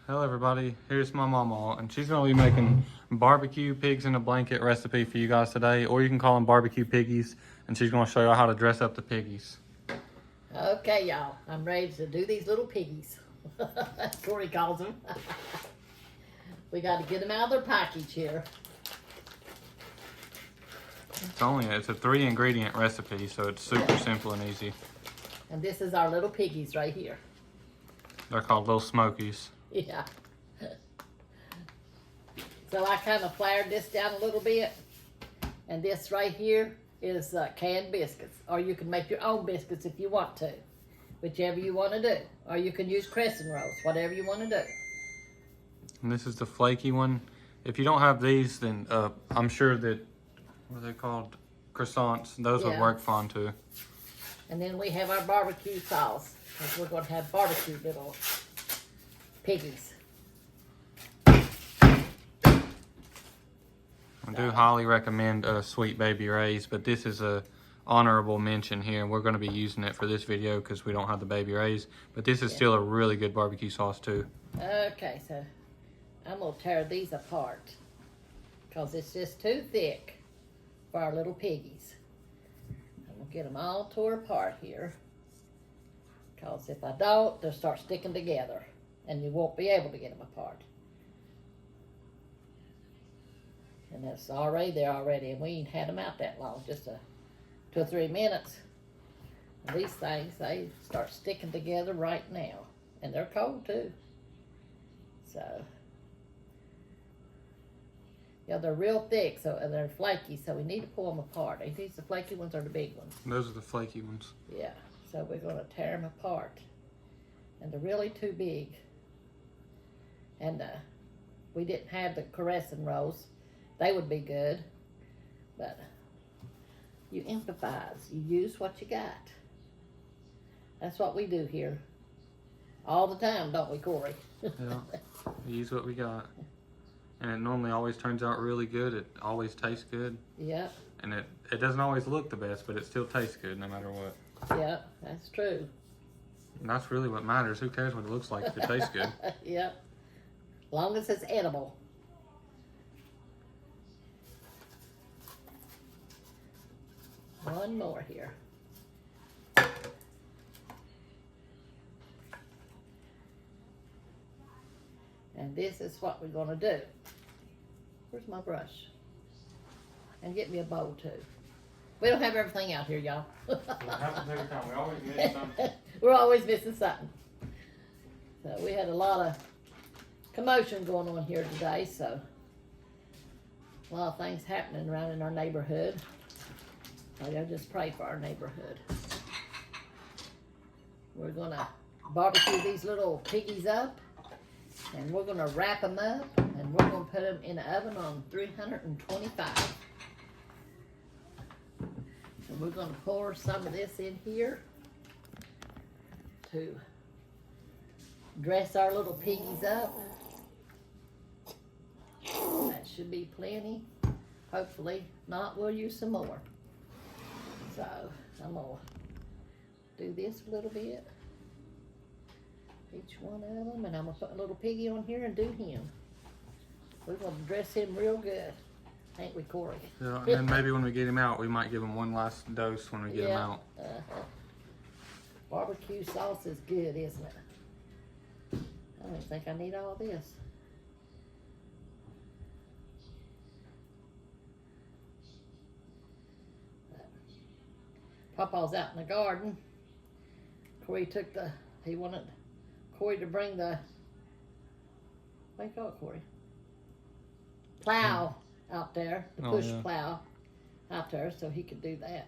Hello everybody, here's my mama, and she's going to be making barbecue pigs in a blanket recipe for you guys today, or you can call them barbecue piggies, and she's going to show you how to dress up the piggies. Okay, y'all, I'm ready to do these little piggies. Corey calls them. We got to get them out of their package here. It's a 3-ingredient recipe, so it's super simple and easy. And this is our little piggies right here. They're called Little Smokies. Yeah. So I kind of flared this down a little bit. And this right here is canned biscuits. Or you can make your own biscuits if you want to. Whichever you want to do. Or you can use crescent rolls, whatever you want to do. And this is the flaky one. If you don't have these, then I'm sure that, what are they called? Croissants. Those would work fine too. And then we have our barbecue sauce. Because we're going to have barbecue little piggies. I do highly recommend Sweet Baby Ray's, but this is a honorable mention here, and we're going to be using it for this video because we don't have the Baby Ray's. But this is still a really good barbecue sauce too. Okay, so I'm going to tear these apart because it's just too thick for our little piggies. I'm going to get them all tore apart here because if I don't, they'll start sticking together and you won't be able to get them apart. And that's already there already, and we ain't had them out that long, just 2 or 3 minutes. And these things, they start sticking together right now, and they're cold too. So, yeah, they're real thick, so and they're flaky, so we need to pull them apart. Are these the flaky ones or the big ones? Those are the flaky ones. Yeah, so we're going to tear them apart, and they're really too big. And we didn't have the crescent rolls. They would be good, but you improvise. You use what you got. That's what we do here all the time, don't we, Corey? Yeah, we use what we got. And it normally always turns out really good. It always tastes good. Yeah. And it doesn't always look the best, but it still tastes good no matter what. Yeah, that's true. And that's really what matters. Who cares what it looks like if it tastes good? Yeah. As long as it's edible. One more here. And this is what we're going to do. Where's my brush? And get me a bowl too. We don't have everything out here, y'all. It happens every time. We always miss something. We're always missing something. So we had a lot of commotion going on here today, so a lot of things happening around in our neighborhood. So y'all just pray for our neighborhood. We're gonna barbecue these little piggies up, and we're gonna wrap them up, and we're gonna put them in the oven on 325. And we're gonna pour some of this in here to dress our little piggies up. That should be plenty. Hopefully not, we'll use some more. So I'm gonna do this a little bit, each one of them, and I'm gonna put a little piggy on here and do him. We're gonna dress him real good, ain't we, Corey? Yeah, and then maybe when we get him out, we might give him one last dose when we get him out. Barbecue sauce is good, isn't it? I don't think I need all this. Papa's out in the garden. Corey he wanted Corey to bring the, what do you call it, Corey? Plow out there, the push plow out there, so he could do that.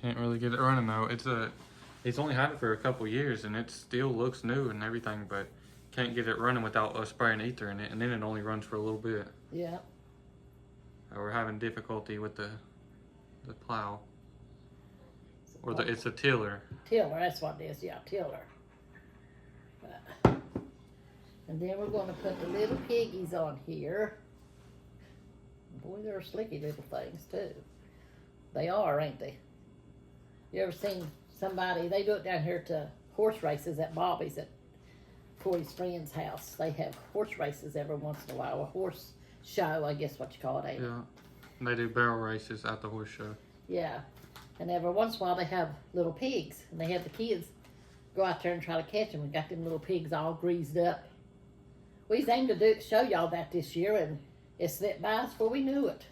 Can't really get it running though. He's only had it for a couple years, and it still looks new and everything, but can't get it running without us spraying ether in it, and then it only runs for a little bit. Yeah. We're having difficulty with the plow, or it's a tiller. Tiller, that's what it is. Yeah, tiller. And then we're going to put the little piggies on here. Boy, they're slicky little things too. They are, ain't they? You ever seen somebody? They do it down here to horse races at Bobby's. Corey's friend's house. They have horse races every once in a while. A horse show, I guess what you call it, ain't it? Yeah. They do barrel races at the horse show. Yeah. And every once in a while they have little pigs. And they have the kids go out there and try to catch them. We got them little pigs all greased up. We aimed to show y'all that this year, and it slipped by us before we knew it.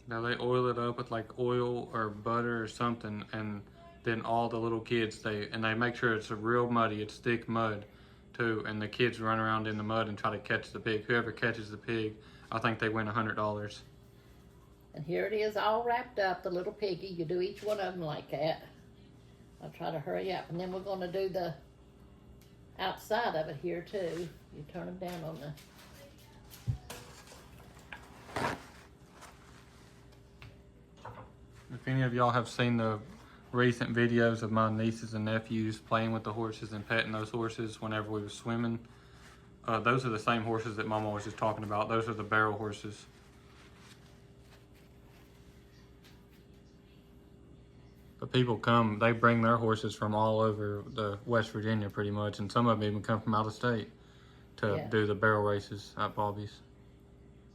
Now they oil it up with like oil or butter or something, and then all the little kids, they make sure it's a real muddy, it's thick mud too, and the kids run around in the mud and try to catch the pig. Whoever catches the pig, I think they win $100. And here it is all wrapped up, the little piggy. You do each one of them like that. I'll try to hurry up. And then we're going to do the outside of it here too. You turn them down on the... If any of y'all have seen the recent videos of my nieces and nephews playing with the horses and petting those horses whenever we were swimming, those are the same horses that Mama was just talking about. Those are the barrel horses. But people come, they bring their horses from all over the West Virginia pretty much, and some of them even come from out of state to do the barrel races at Bobby's.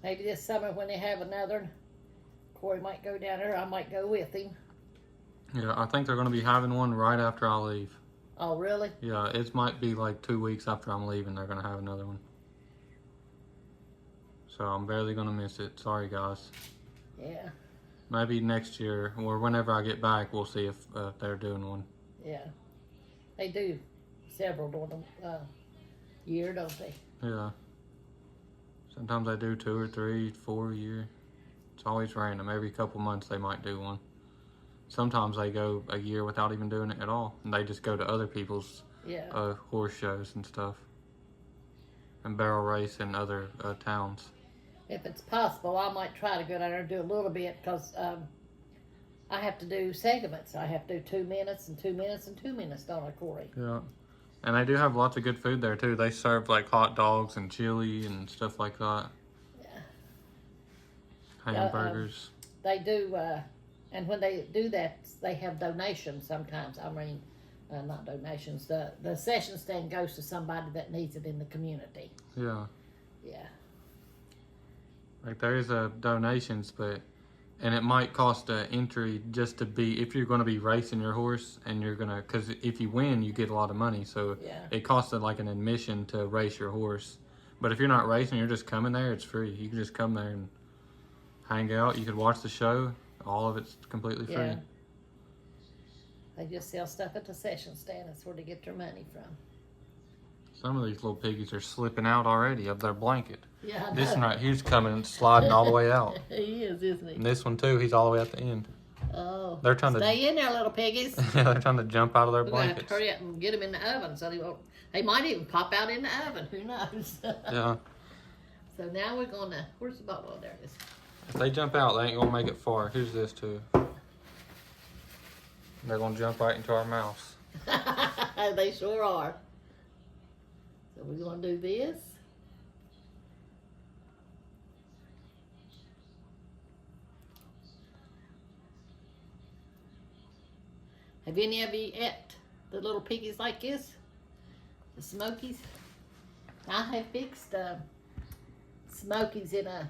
Maybe this summer when they have another, Corey might go down there, I might go with him. Yeah, I think they're going to be having one right after I leave. Oh, really? Yeah, it might be like 2 weeks after I'm leaving, they're going to have another one. So I'm barely going to miss it. Sorry, guys. Yeah. Maybe next year, or whenever I get back, we'll see if they're doing one. Yeah. They do several during the year, don't they? Yeah. Sometimes they do 2 or 3, 4 a year. It's always random. Every couple months they might do one. Sometimes they go a year without even doing it at all. And they just go to other people's horse shows and stuff. And barrel race in other towns. If it's possible, I might try to go down there and do a little bit, because I have to do segments. I have to do 2 minutes and 2 minutes and 2 minutes, don't I, Corey? Yeah. And they do have lots of good food there too. They serve like hot dogs and chili and stuff like that. Yeah. Hamburgers. They do, and when they do that, they have donations sometimes. I mean, not donations. The session stand goes to somebody that needs it in the community. Yeah. Yeah. Like there is donations, and it might cost an entry just to be, if you're going to be racing your horse and you're going to, because if you win, you get a lot of money. So it costs like an admission to race your horse. But if you're not racing, you're just coming there, it's free. You can just come there and hang out. You could watch the show. All of it's completely free. Yeah. They just sell stuff at the session stand. That's where they get their money from. Some of these little piggies are slipping out already of their blanket. Yeah, this one right here's coming and sliding all the way out. He is, isn't he? And this one too, he's all the way at the end. Oh, they're trying stay in there, little piggies. They're trying to jump out of their We're gonna have blankets. to hurry up and get them in the oven, so they won't. They might even pop out in the oven. Who knows? Yeah. So now we're gonna. Where's the bottle? Oh, there it is. If they jump out, they ain't gonna make it far. Here's this too. They're gonna jump right into our mouths. They sure are. So we're gonna do this. Have any of you ate the little piggies like this? The Smokies? I have fixed Smokies in a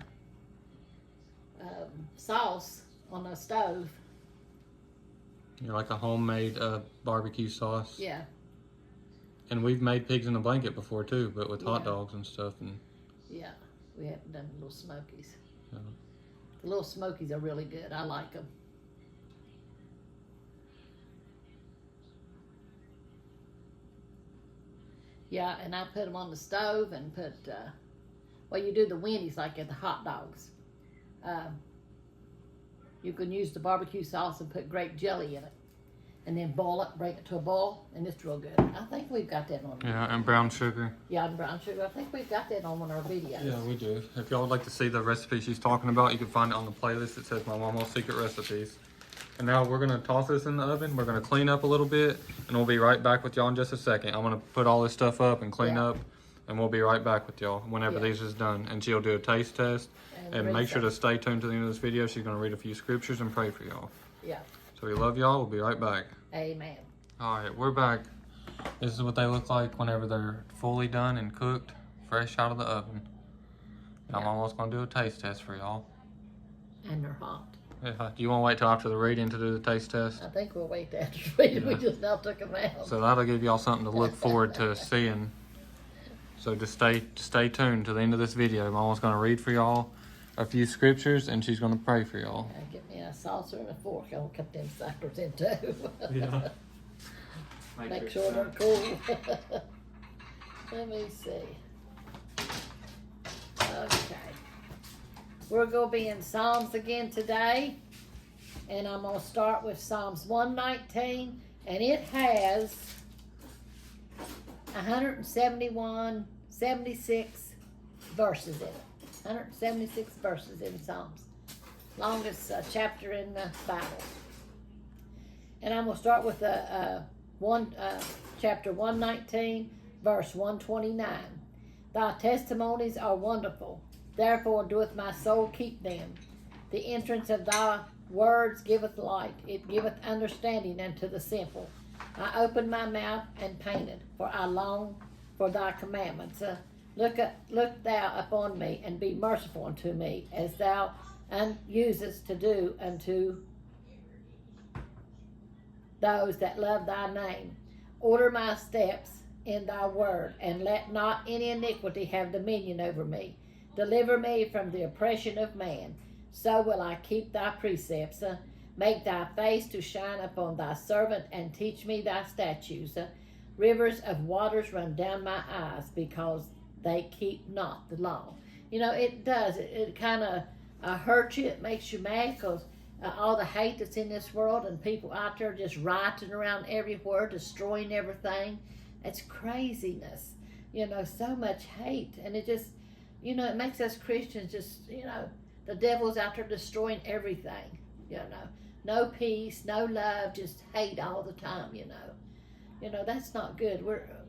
sauce on the stove. You know, like a homemade barbecue sauce. Yeah. And we've made pigs in a blanket before too, but with hot dogs and stuff. And yeah, we haven't done the little Smokies. Yeah. The little Smokies are really good. I like them. Yeah, and I put them on the stove and put, well, you do the Wendy's like at the hot dogs. You can use the barbecue sauce and put grape jelly in it. And then boil it, bring it to a boil, and it's real good. I think we've got that on. Yeah, and brown sugar. Yeah, and brown sugar. I think we've got that on one of our videos. Yeah, we do. If y'all would like to see the recipe she's talking about, you can find it on the playlist. It says My Mama's Secret Recipes. And now we're gonna toss this in the oven. We're gonna clean up a little bit, and we'll be right back with y'all in just a second. I'm gonna put all this stuff up and clean up, and we'll be right back with y'all whenever this is done. And she'll do a taste test. And make sure to stay tuned to the end of this video. She's gonna read a few scriptures and pray for y'all. Yeah. So we love y'all. We'll be right back. Amen. All right, we're back. This is what they look like whenever they're fully done and cooked, fresh out of the oven. And I'm almost going to do a taste test for y'all. And they're hot. Yeah. Do you want to wait till after the reading to do the taste test? I think we'll wait after reading. Yeah. We just now took them out. So that'll give y'all something to look forward to seeing. So just stay tuned to the end of this video. Mama's going to read for y'all a few scriptures, and she's going to pray for y'all. Get me a saucer and a fork. I'll cut them suckers in too. Yeah. Make sure they're cool. Let me see. Okay. We're going to be in Psalms again today. And I'm going to start with Psalms 119. And it has 76 verses in it. 176 verses in Psalms. Longest chapter in the Bible. And I'm going to start with chapter 119, verse 129. Thy testimonies are wonderful, therefore doeth my soul keep them. The entrance of thy words giveth light, it giveth understanding unto the simple. I opened my mouth and painted, for I long for thy commandments. Look thou upon me, and be merciful unto me, as thou usest to do unto those that love thy name. Order my steps in thy word, and let not any iniquity have dominion over me. Deliver me from the oppression of man. So will I keep thy precepts. Make thy face to shine upon thy servant, and teach me thy statutes. Rivers of waters run down my eyes, because they keep not the law. You know, it does. It kind of hurts you. It makes you mad, because all the hate that's in this world, and people out there just rioting around everywhere, destroying everything. It's craziness. You know, so much hate. And it just, you know, it makes us Christians just, you know, the devil's out there destroying everything. You know, no peace, no love, just hate all the time, you know. You know, that's not good.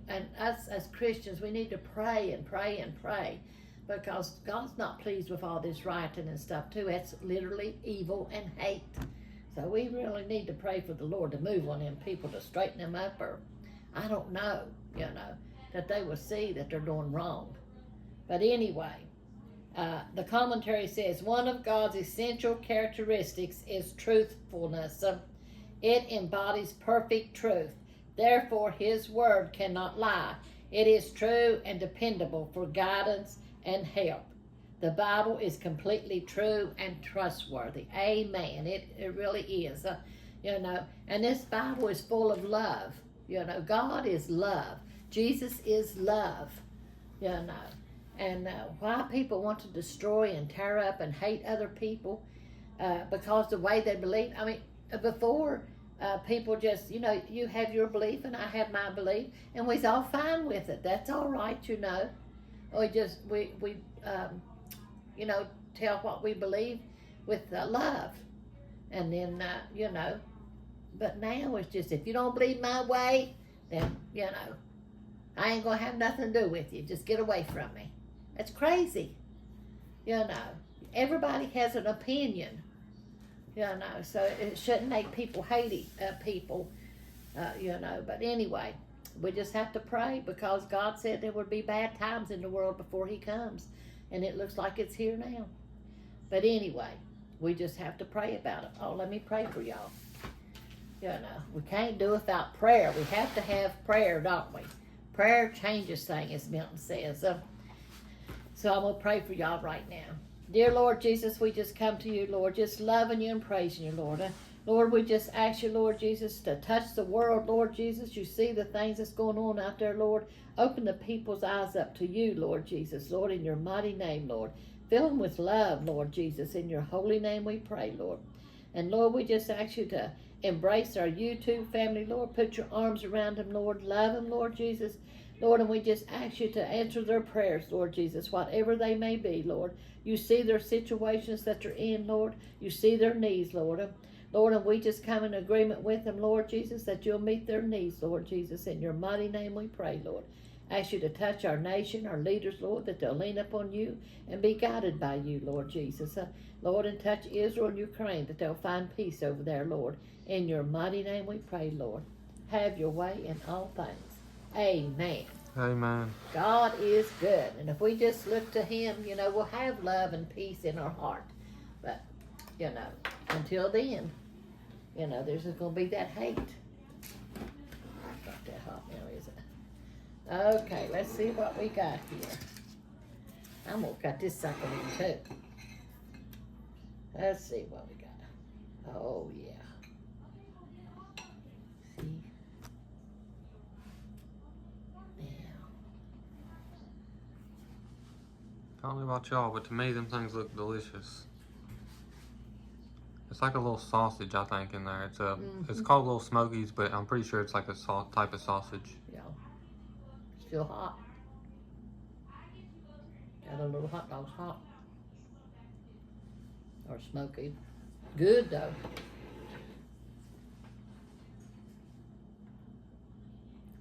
And us as Christians, we need to pray and pray and pray, because God's not pleased with all this rioting and stuff too. It's literally evil and hate. So we really need to pray for the Lord to move on them people, to straighten them up, or I don't know, you know, that they will see that they're doing wrong. But anyway, the commentary says, one of God's essential characteristics is truthfulness. It embodies perfect truth. Therefore, his word cannot lie. It is true and dependable for guidance and help. The Bible is completely true and trustworthy. Amen. It really is. You know, and this Bible is full of love. You know, God is love. Jesus is love. You know, and why people want to destroy and tear up and hate other people, because the way they believe. I mean, before people just, you know, you have your belief and I have my belief, and we's all fine with it. That's all right, you know. We you know, tell what we believe with love, and then you know. But now it's just, if you don't believe my way, then, you know, I ain't gonna have nothing to do with you. Just get away from me. That's crazy. You know, everybody has an opinion. You know, so it shouldn't make people hate people. You know, but anyway, we just have to pray, because God said there would be bad times in the world before he comes, and it looks like it's here now. But anyway, we just have to pray about it. Oh, let me pray for y'all. You know, we can't do without prayer. We have to have prayer, don't we? Prayer changes things, as Milton says. So I'm going to pray for y'all right now. Dear Lord Jesus, we just come to you, Lord, just loving you and praising you, Lord. Lord, we just ask you, Lord Jesus, to touch the world, Lord Jesus. You see the things that's going on out there, Lord. Open the people's eyes up to you, Lord Jesus, Lord, in your mighty name, Lord. Fill them with love, Lord Jesus. In your holy name we pray, Lord. And Lord, we just ask you to embrace our YouTube family, Lord. Put your arms around them, Lord. Love them, Lord Jesus. Lord, and we just ask you to answer their prayers, Lord Jesus, whatever they may be, Lord. You see their situations that they're in, Lord. You see their needs, Lord. Lord, and we just come in agreement with them, Lord Jesus, that you'll meet their needs, Lord Jesus. In your mighty name we pray, Lord. Ask you to touch our nation, our leaders, Lord, that they'll lean upon you and be guided by you, Lord Jesus. Lord, and touch Israel and Ukraine, that they'll find peace over there, Lord. In your mighty name we pray, Lord. Have your way in all things. Amen. Amen. God is good. And if we just look to Him, you know, we'll have love and peace in our heart. But, you know, until then, you know, there's just going to be that hate. Not that hot now, is it? Okay, let's see what we got here. I'm going to cut this sucker in too. Let's see what we got. Oh, yeah. See? I don't know about y'all, but to me, them things look delicious. It's like a little sausage, I think, in there. It's called Little Smokies, but I'm pretty sure it's like a type of sausage. Yeah. Still hot. Got a little hot dogs hot. Or smoky. Good though.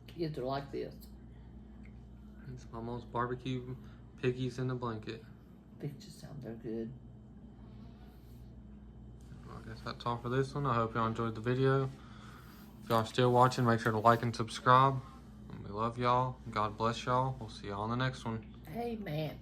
Kids are like this. It's almost barbecue piggies in a blanket. Pictures sound they're good. I guess that's all for this one. I hope y'all enjoyed the video. If y'all are still watching, make sure to like and subscribe. And we love y'all. God bless y'all. We'll see y'all on the next one. Amen.